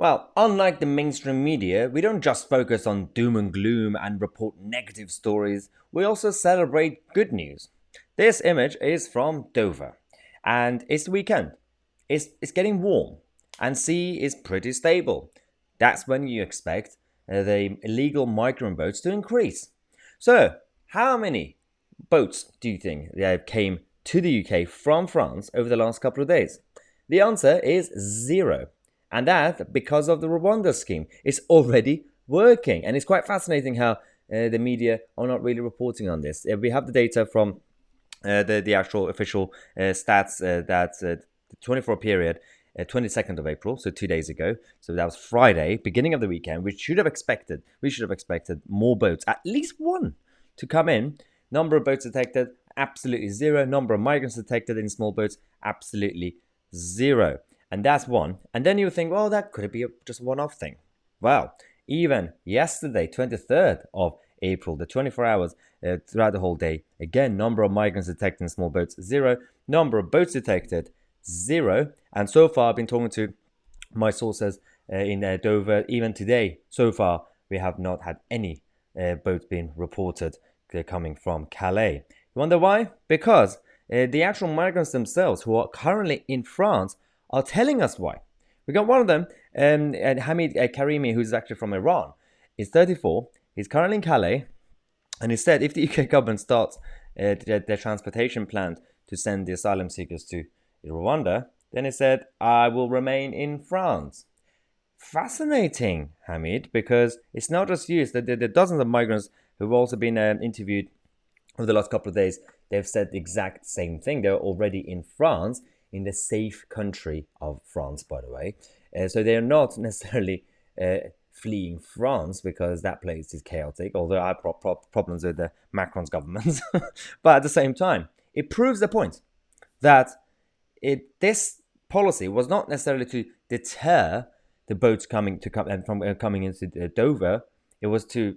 Well, unlike the mainstream media, we don't just focus on doom and gloom and report negative stories, we also celebrate good news. This image is from Dover, and it's the weekend. It's getting warm, and sea is pretty stable. That's when you expect the illegal migrant boats to increase. So, how many boats do you think came to the UK from France over the last couple of days? The answer is zero. And that because of the Rwanda scheme. It's already working. And it's quite fascinating how the media are not really reporting on this. We have the data from the actual official stats that the 24 period, 22nd of April, so 2 days ago. So that was Friday, beginning of the weekend. We should have expected more boats, at least one, to come in. Number of boats detected, absolutely zero. Number of migrants detected in small boats, absolutely zero. And that's one. And then you think, well, that could be just a one-off thing. Well, even yesterday, 23rd of April, the 24 hours throughout the whole day, again, number of migrants detected in small boats, zero. Number of boats detected, zero. And so far, I've been talking to my sources in Dover. Even today, so far, we have not had any boats being reported coming from Calais. You wonder why? Because the actual migrants themselves, who are currently in France, are telling us why. We got one of them, Hamid Karimi, who's actually from Iran. He's 34. He's currently in Calais. And he said if the UK government starts their transportation plan to send the asylum seekers to Rwanda, then he said, I will remain in France. Fascinating, Hamid, because it's not just you. There are dozens of migrants who've also been interviewed over the last couple of days. They've said the exact same thing. They're already in France, in the safe country of France, by the way. So they're not necessarily fleeing France because that place is chaotic, although I have problems with the Macron's government. But at the same time, it proves the point that this policy was not necessarily to deter the boats from coming into Dover. It was to,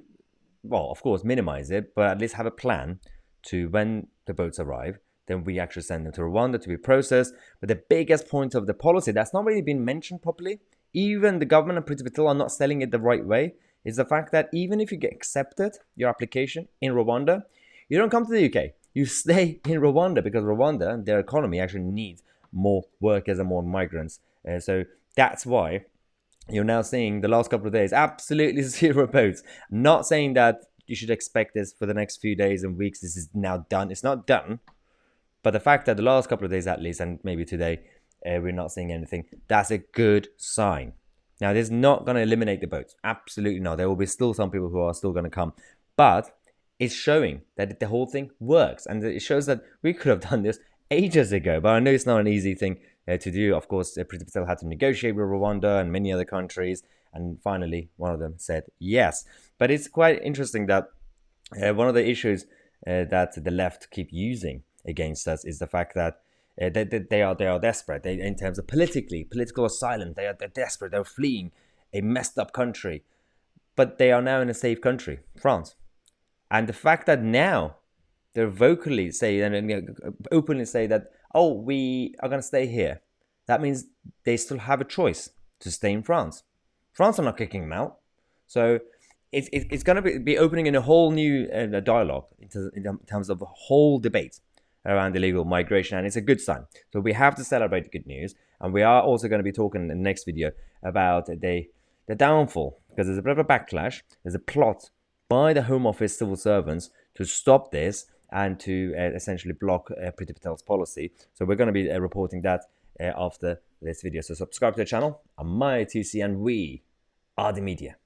well, of course, minimize it, but at least have a plan to when the boats arrive, then we actually send them to Rwanda to be processed. But the biggest point of the policy that's not really been mentioned properly, even the government and Priti Patel are not selling it the right way, is the fact that even if you get accepted, your application in Rwanda, you don't come to the UK. You stay in Rwanda because Rwanda, their economy, actually needs more workers and more migrants. So that's why you're now seeing the last couple of days absolutely zero boats. Not saying that you should expect this for the next few days and weeks. This is now done. It's not done. But the fact that the last couple of days at least, and maybe today, we're not seeing anything, that's a good sign. Now, this is not going to eliminate the boats. Absolutely not. There will be still some people who are still going to come. But it's showing that the whole thing works. And it shows that we could have done this ages ago. But I know it's not an easy thing to do. Of course, Priti Patel had to negotiate with Rwanda and many other countries. And finally, one of them said yes. But it's quite interesting that one of the issues that the left keep using against us is the fact that they are desperate. In terms of political asylum, they're desperate. They're fleeing a messed up country, but they are now in a safe country, France. And the fact that now they're vocally say and openly say that, oh, we are going to stay here, that means they still have a choice to stay in France. France are not kicking them out, so it's going to be opening in a whole new dialogue in terms of a whole debate around illegal migration, and it's a good sign. So we have to celebrate the good news, and we are also going to be talking in the next video about the downfall, because there's a bit of a backlash. There's a plot by the Home Office civil servants to stop this and to essentially block Priti Patel's policy. So we're going to be reporting that after this video. So subscribe to the channel. I'm Tousi, and we are the media.